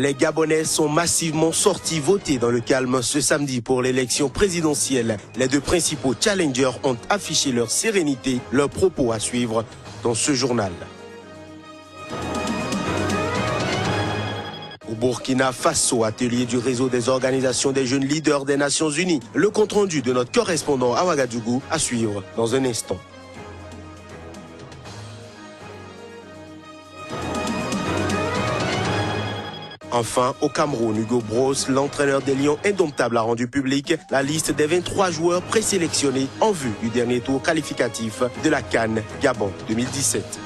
Les Gabonais sont massivement sortis voter dans le calme ce samedi pour l'élection présidentielle. Les deux principaux challengers ont affiché leur sérénité, leurs propos à suivre dans ce journal. Au Burkina Faso, atelier du réseau des organisations des jeunes leaders des Nations Unies. Le compte-rendu de notre correspondant à Ouagadougou à suivre dans un instant. Enfin, au Cameroun, Hugo Broos, l'entraîneur des Lions indomptables, a rendu public la liste des 23 joueurs présélectionnés en vue du dernier tour qualificatif de la CAN Gabon 2017.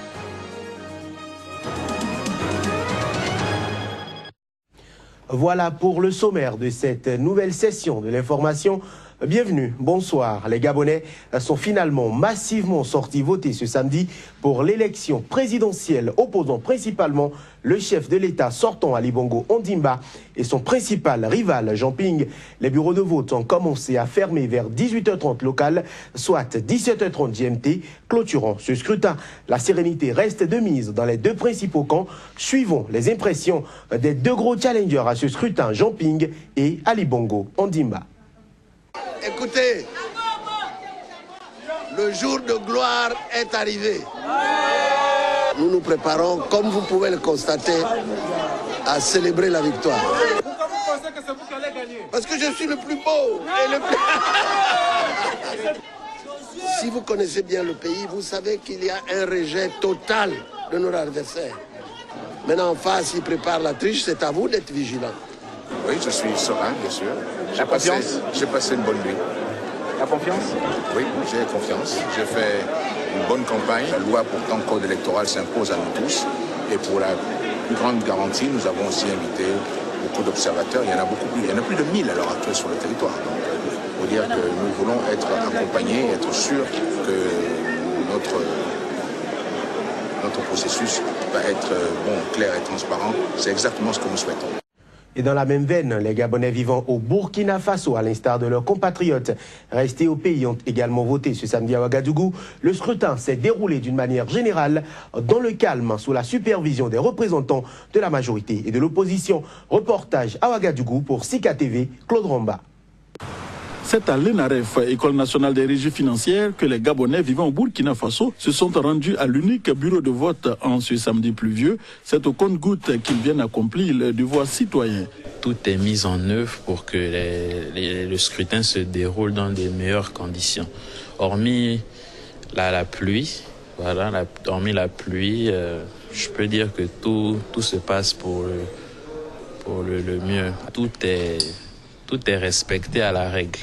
Voilà pour le sommaire de cette nouvelle session de l'information. Bienvenue, bonsoir. Les Gabonais sont finalement massivement sortis voter ce samedi pour l'élection présidentielle opposant principalement le chef de l'État sortant Ali Bongo Ondimba et son principal rival Jean Ping. Les bureaux de vote ont commencé à fermer vers 18h30 local, soit 17h30 GMT, clôturant ce scrutin. La sérénité reste de mise dans les deux principaux camps. Suivons les impressions des deux gros challengers à ce scrutin, Jean Ping et Ali Bongo Ondimba. Écoutez, le jour de gloire est arrivé. Nous nous préparons, comme vous pouvez le constater, à célébrer la victoire. Pourquoi vous pensez que c'est vous qui allez gagner? Parce que je suis le plus beau et le plus... Si vous connaissez bien le pays, vous savez qu'il y a un rejet total de nos adversaires. Maintenant, en face, ils préparent la triche, c'est à vous d'être vigilant. Oui, je suis serein, bien sûr. J'ai passé une bonne nuit. La confiance? Oui, j'ai confiance. J'ai fait une bonne campagne. La loi portant code électoral s'impose à nous tous. Et pour la plus grande garantie, nous avons aussi invité beaucoup d'observateurs. Il y en a beaucoup plus. Il y en a plus de 1000 à l'heure actuelle sur le territoire. Donc, il faut dire que nous voulons être accompagnés, être sûrs que notre processus va être bon, clair et transparent. C'est exactement ce que nous souhaitons. Et dans la même veine, les Gabonais vivant au Burkina Faso, à l'instar de leurs compatriotes restés au pays, ont également voté ce samedi à Ouagadougou. Le scrutin s'est déroulé d'une manière générale dans le calme, sous la supervision des représentants de la majorité et de l'opposition. Reportage à Ouagadougou pour Sika TV, Claude Romba. C'est à l'ENAREF, École nationale des régies financières, que les Gabonais vivant au Burkina Faso se sont rendus à l'unique bureau de vote en ce samedi pluvieux. C'est au compte-gouttes qu'ils viennent accomplir le devoir citoyen. Tout est mis en œuvre pour que le scrutin se déroule dans des meilleures conditions. Hormis la pluie, je peux dire que tout se passe pour le mieux. Tout est respecté à la règle.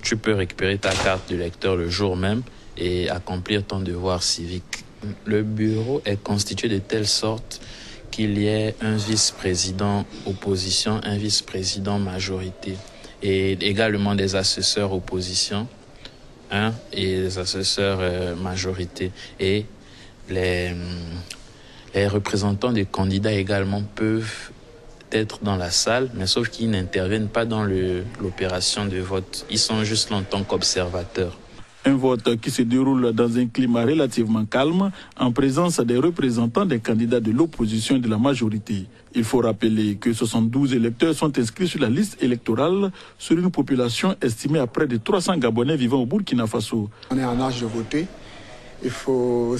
Tu peux récupérer ta carte du lecteur le jour même et accomplir ton devoir civique. Le bureau est constitué de telle sorte qu'il y ait un vice-président opposition, un vice-président majorité et également des assesseurs opposition et des assesseurs majorité. Et les représentants des candidats également peuvent être dans la salle, mais sauf qu'ils n'interviennent pas dans l'opération de vote. Ils sont juste là en tant qu'observateurs. Un vote qui se déroule dans un climat relativement calme, en présence des représentants des candidats de l'opposition et de la majorité. Il faut rappeler que 72 électeurs sont inscrits sur la liste électorale sur une population estimée à près de 300 Gabonais vivant au Burkina Faso. On est en âge de voter. Il faut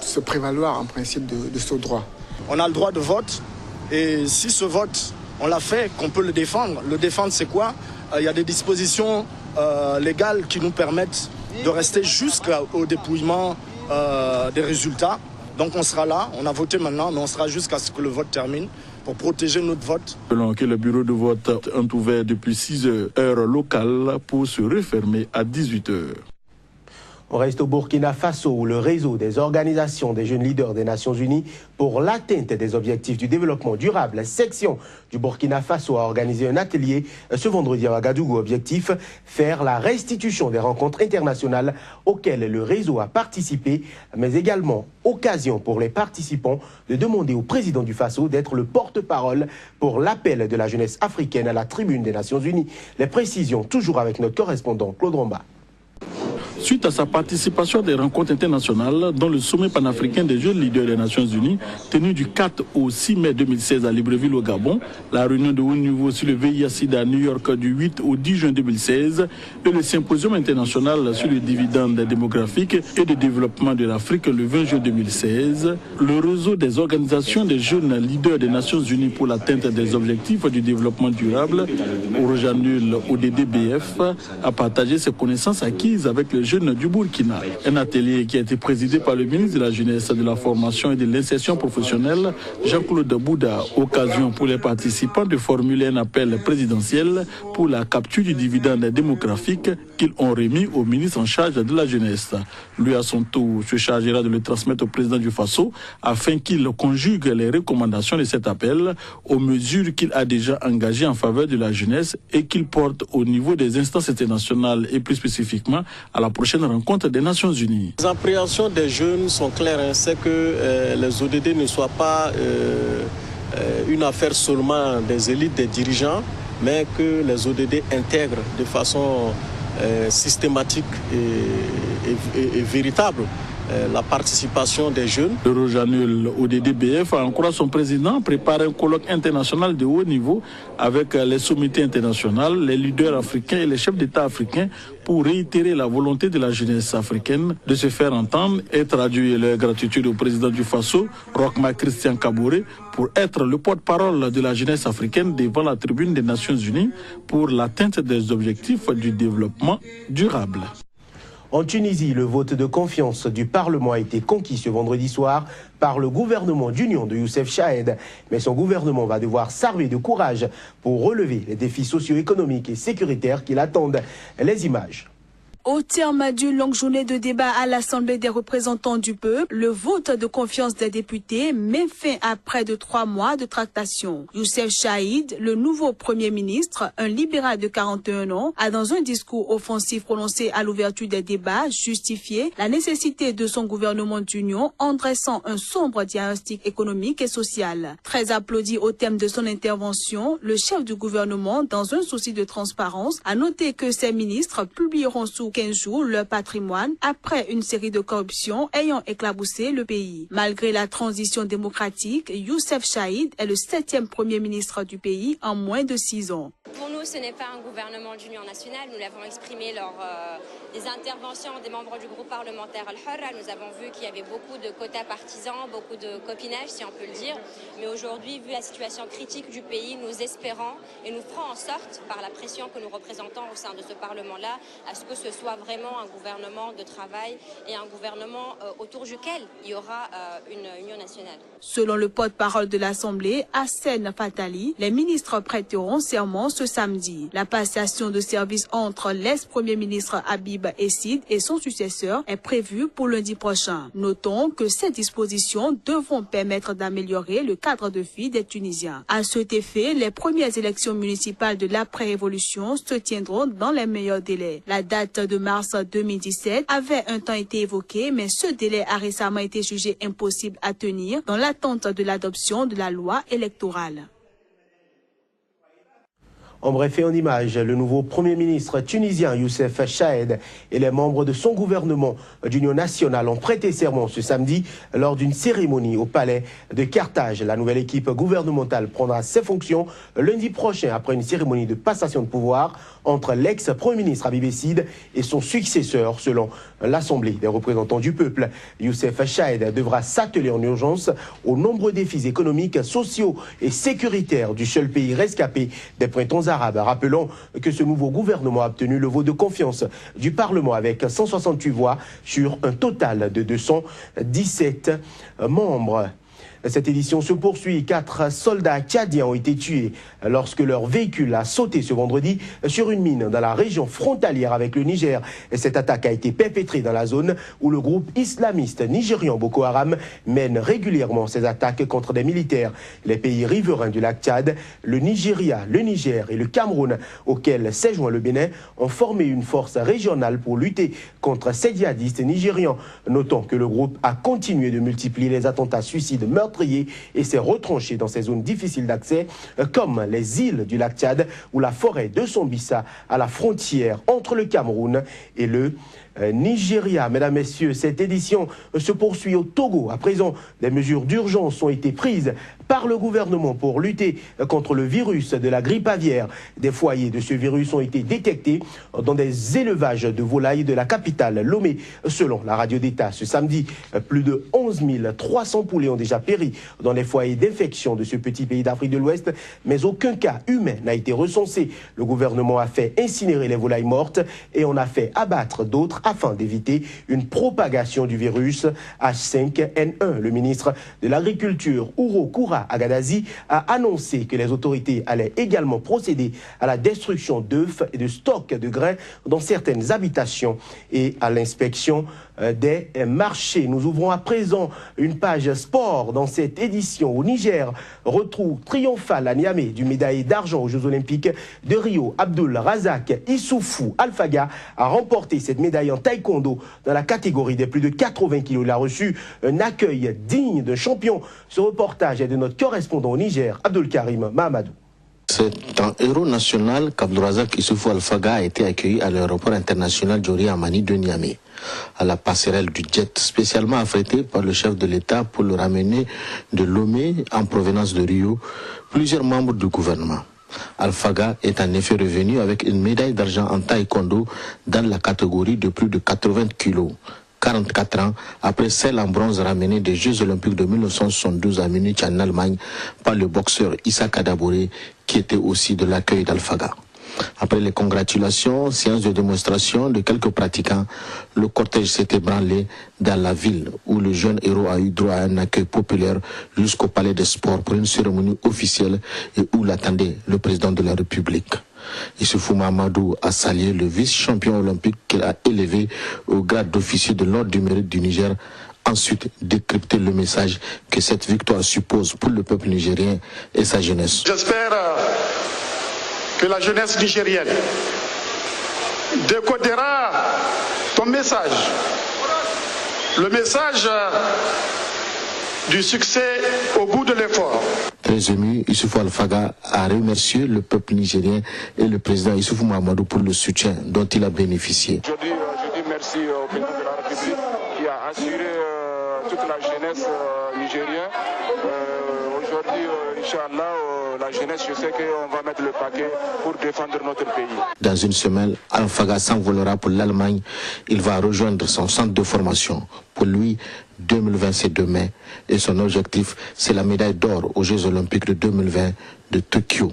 se prévaloir en principe de ce droit. On a le droit de vote. Et si ce vote, on l'a fait, qu'on peut le défendre. Le défendre, c'est quoi? Il y a des dispositions légales qui nous permettent de rester jusqu'au dépouillement des résultats. Donc on sera là, on a voté maintenant, mais on sera jusqu'à ce que le vote termine pour protéger notre vote. Selon que le bureau de vote est ouvert depuis 6 heures locales pour se refermer à 18 heures. On reste au Burkina Faso où le réseau des organisations des jeunes leaders des Nations Unies pour l'atteinte des objectifs du développement durable, section du Burkina Faso, a organisé un atelier ce vendredi à Ouagadougou. Objectif, faire la restitution des rencontres internationales auxquelles le réseau a participé, mais également occasion pour les participants de demander au président du Faso d'être le porte-parole pour l'appel de la jeunesse africaine à la tribune des Nations Unies. Les précisions toujours avec notre correspondant Claude Romba. Suite à sa participation à des rencontres internationales, dont le sommet panafricain des jeunes leaders des Nations Unies, tenu du 4 au 6 mai 2016 à Libreville au Gabon, la réunion de haut niveau sur le VIH-Sida à New York du 8 au 10 juin 2016 et le symposium international sur les dividendes démographiques et de développement de l'Afrique le 20 juin 2016, le réseau des organisations des jeunes leaders des Nations Unies pour l'atteinte des objectifs du développement durable, Orojanul ODD-BF, a partagé ses connaissances acquises avec les jeunes du Burkina. Un atelier qui a été présidé par le ministre de la Jeunesse, de la Formation et de l'Insertion professionnelle, Jean-Claude Bouda, occasion pour les participants de formuler un appel présidentiel pour la capture du dividende démographique qu'ils ont remis au ministre en charge de la jeunesse. Lui, à son tour, se chargera de le transmettre au président du Faso afin qu'il conjugue les recommandations de cet appel aux mesures qu'il a déjà engagées en faveur de la jeunesse et qu'il porte au niveau des instances internationales et plus spécifiquement à la prochaine rencontre des Nations Unies. Les appréhensions des jeunes sont claires, c'est que les ODD ne soient pas une affaire seulement des élites, des dirigeants, mais que les ODD intègrent de façon systématique et véritable la participation des jeunes. L'Eurojanul ODD-BF a encore son président préparé un colloque international de haut niveau avec les sommités internationales, les leaders africains et les chefs d'État africains pour réitérer la volonté de la jeunesse africaine de se faire entendre et traduire leur gratitude au président du Faso, Roch-Marc Christian Kaboré, pour être le porte-parole de la jeunesse africaine devant la tribune des Nations Unies pour l'atteinte des objectifs du développement durable. En Tunisie, le vote de confiance du Parlement a été conquis ce vendredi soir par le gouvernement d'union de Youssef Chahed. Mais son gouvernement va devoir s'armer de courage pour relever les défis socio-économiques et sécuritaires qui l'attendent. Les images. Au terme d'une longue journée de débat à l'Assemblée des représentants du peuple, le vote de confiance des députés met fin à près de 3 mois de tractation. Youssef Chahed, le nouveau Premier ministre, un libéral de 41 ans, a dans un discours offensif prononcé à l'ouverture des débats justifié la nécessité de son gouvernement d'union en dressant un sombre diagnostic économique et social. Très applaudi au terme de son intervention, le chef du gouvernement, dans un souci de transparence, a noté que ses ministres publieront sous 15 jours leur patrimoine après une série de corruptions ayant éclaboussé le pays. Malgré la transition démocratique, Youssef Chahed est le 7e Premier ministre du pays en moins de 6 ans. Pour nous, ce n'est pas un gouvernement d'union nationale. Nous l'avons exprimé lors des interventions des membres du groupe parlementaire Al-Hurra. Nous avons vu qu'il y avait beaucoup de quotas partisans, beaucoup de copinage, si on peut le dire. Mais aujourd'hui, vu la situation critique du pays, nous espérons et nous ferons en sorte, par la pression que nous représentons au sein de ce Parlement-là, à ce que ce soit vraiment un gouvernement de travail et un gouvernement autour duquel il y aura une union nationale. Selon le porte-parole de l'Assemblée, Hassen Fatali, les ministres prêteront serment ce samedi. La passation de service entre l'ex-premier ministre Habib Essid et son successeur est prévue pour lundi prochain. Notons que ces dispositions devront permettre d'améliorer le cadre de vie des Tunisiens. À cet effet, les premières élections municipales de l'après-révolution se tiendront dans les meilleurs délais. La date de mars 2017 avait un temps été évoqué, mais ce délai a récemment été jugé impossible à tenir dans l'attente de l'adoption de la loi électorale. En bref et en images, le nouveau Premier ministre tunisien Youssef Chahed et les membres de son gouvernement d'union nationale ont prêté serment ce samedi lors d'une cérémonie au palais de Carthage. La nouvelle équipe gouvernementale prendra ses fonctions lundi prochain après une cérémonie de passation de pouvoir entre l'ex-Premier ministre Habib Essid et son successeur selon l'Assemblée des représentants du peuple. Youssef Chahed devra s'atteler en urgence aux nombreux défis économiques, sociaux et sécuritaires du seul pays rescapé des printemps arabes. Rappelons que ce nouveau gouvernement a obtenu le vote de confiance du Parlement avec 168 voix sur un total de 217 membres. Cette édition se poursuit. 4 soldats tchadiens ont été tués lorsque leur véhicule a sauté ce vendredi sur une mine dans la région frontalière avec le Niger. Cette attaque a été perpétrée dans la zone où le groupe islamiste nigérian Boko Haram mène régulièrement ses attaques contre des militaires. Les pays riverains du lac Tchad, le Nigeria, le Niger et le Cameroun, auxquels s'est joint le Bénin, ont formé une force régionale pour lutter contre ces djihadistes nigérians. Notons que le groupe a continué de multiplier les attentats suicides meurtriers et s'est retranché dans ces zones difficiles d'accès comme les îles du lac Tchad ou la forêt de Sombissa à la frontière entre le Cameroun et le Nigeria. Mesdames, Messieurs, cette édition se poursuit au Togo. À présent, des mesures d'urgence ont été prises par le gouvernement pour lutter contre le virus de la grippe aviaire. Des foyers de ce virus ont été détectés dans des élevages de volailles de la capitale Lomé. Selon la radio d'État, ce samedi, plus de 11 300 poulets ont déjà péri dans les foyers d'infection de ce petit pays d'Afrique de l'Ouest, mais aucun cas humain n'a été recensé. Le gouvernement a fait incinérer les volailles mortes et on a fait abattre d'autres afin d'éviter une propagation du virus H5N1. Le ministre de l'Agriculture, Ouro Koura Agadazi, a annoncé que les autorités allaient également procéder à la destruction d'œufs et de stocks de grains dans certaines habitations et à l'inspection des marchés. Nous ouvrons à présent une page sport dans cette édition. Au Niger, retrouve triomphal à Niamey du médaillé d'argent aux Jeux Olympiques de Rio. Abdul Razak Issoufou Alfaga a remporté cette médaille en taekwondo dans la catégorie des plus de 80 kilos. Il a reçu un accueil digne d'un champion. Ce reportage est de notre correspondant au Niger, Abdul Karim Mahamadou. C'est un héros national qu'Abdourazak Issoufou Alfaga a été accueilli à l'aéroport international Djori Amani de Niamey, à la passerelle du jet spécialement affrété par le chef de l'État pour le ramener de Lomé en provenance de Rio, plusieurs membres du gouvernement. Alfaga est en effet revenu avec une médaille d'argent en taekwondo dans la catégorie de plus de 80 kilos. 44 ans après celle en bronze ramenée des Jeux Olympiques de 1972 à Munich en Allemagne par le boxeur Issa Kadabouré, qui était aussi de l'accueil d'Alfaga. Après les congratulations, séance de démonstration de quelques pratiquants, le cortège s'est ébranlé dans la ville où le jeune héros a eu droit à un accueil populaire jusqu'au palais des sports pour une cérémonie officielle et où l'attendait le président de la République. Issoufou Mahamadou a salué le vice-champion olympique qu'il a élevé au grade d'officier de l'ordre du mérite du Niger. Ensuite, décrypter le message que cette victoire suppose pour le peuple nigérien et sa jeunesse. J'espère que la jeunesse nigérienne décodera ton message. Le message du succès au bout de l'effort. Très ému, Issoufou Alfaga a remercié le peuple nigérien et le président Issoufou Mahamadou pour le soutien dont il a bénéficié. Je dis merci au président de la République qui a assuré toute la jeunesse nigérienne. Aujourd'hui, Inch'Allah, la jeunesse, je sais qu'on va mettre le paquet pour défendre notre pays. Dans une semaine, Alfaga s'envolera pour l'Allemagne. Il va rejoindre son centre de formation. Pour lui, 2020 c'est demain et son objectif c'est la médaille d'or aux Jeux Olympiques de 2020 de Tokyo.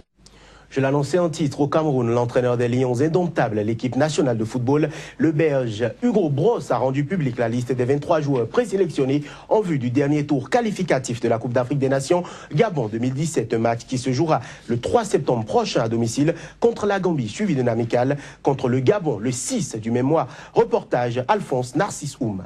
Je l'annonçais en titre, au Cameroun, l'entraîneur des Lions indomptables, l'équipe nationale de football, le Belge Hugo Bross a rendu public la liste des 23 joueurs présélectionnés en vue du dernier tour qualificatif de la Coupe d'Afrique des Nations Gabon 2017, un match qui se jouera le 3 septembre prochain à domicile contre la Gambie, suivi d'un amical contre le Gabon le 6 du même mois. Reportage Alphonse Narcisse Oum.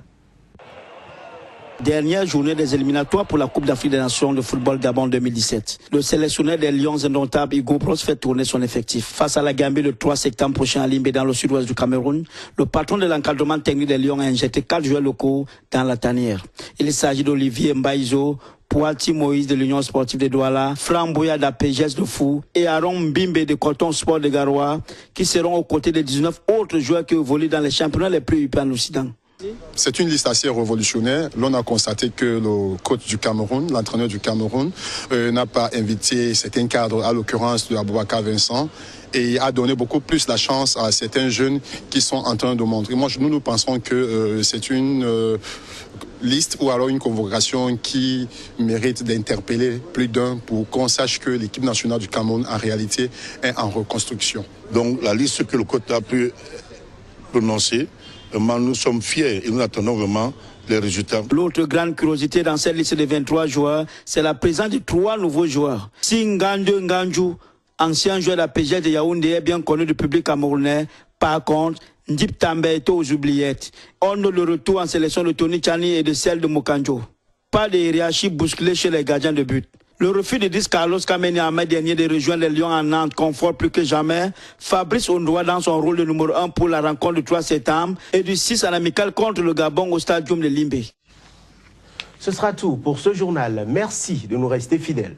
Dernière journée des éliminatoires pour la Coupe d'Afrique des Nations de football Gabon 2017. Le sélectionneur des Lions indomptables Hugo Bross fait tourner son effectif. Face à la Gambie le 3 septembre prochain à Limbé dans le sud-ouest du Cameroun, le patron de l'encadrement technique des Lions a injecté 4 joueurs locaux dans la tanière. Il s'agit d'Olivier Mbaïzo, Pouati Moïse de l'Union sportive de Douala, Framboya d'APGS de Fou et Aaron Mbimbe de Coton Sport de Garoua, qui seront aux côtés des 19 autres joueurs qui évoluent dans les championnats les plus huppés en Occident. C'est une liste assez révolutionnaire. L'on a constaté que le coach du Cameroun, l'entraîneur du Cameroun, n'a pas invité certains cadres, à l'occurrence de Aboubakar Vincent, et a donné beaucoup plus la chance à certains jeunes qui sont en train de montrer. Nous pensons que c'est une liste ou alors une convocation qui mérite d'interpeller plus d'un pour qu'on sache que l'équipe nationale du Cameroun, en réalité, est en reconstruction. Donc la liste que le coach a pu prononcer, nous sommes fiers et nous attendons vraiment les résultats. L'autre grande curiosité dans cette liste de 23 joueurs, c'est la présence de 3 nouveaux joueurs. Singande Nganju, ancien joueur de la PGS de Yaoundé, est bien connu du public camerounais. Par contre, Ndip Tambe est aux oubliettes. On note le retour en sélection de Tony Chani et de celle de Mokanjo. Pas de hiérarchie bousculée chez les gardiens de but. Le refus de 10 Carlos Kameni en mai dernier de rejoindre les Lions en Nantes conforte plus que jamais Fabrice Ondoa dans son rôle de numéro 1 pour la rencontre du 3 septembre et du 6 à l'amical contre le Gabon au stadium de Limbé. Ce sera tout pour ce journal. Merci de nous rester fidèles.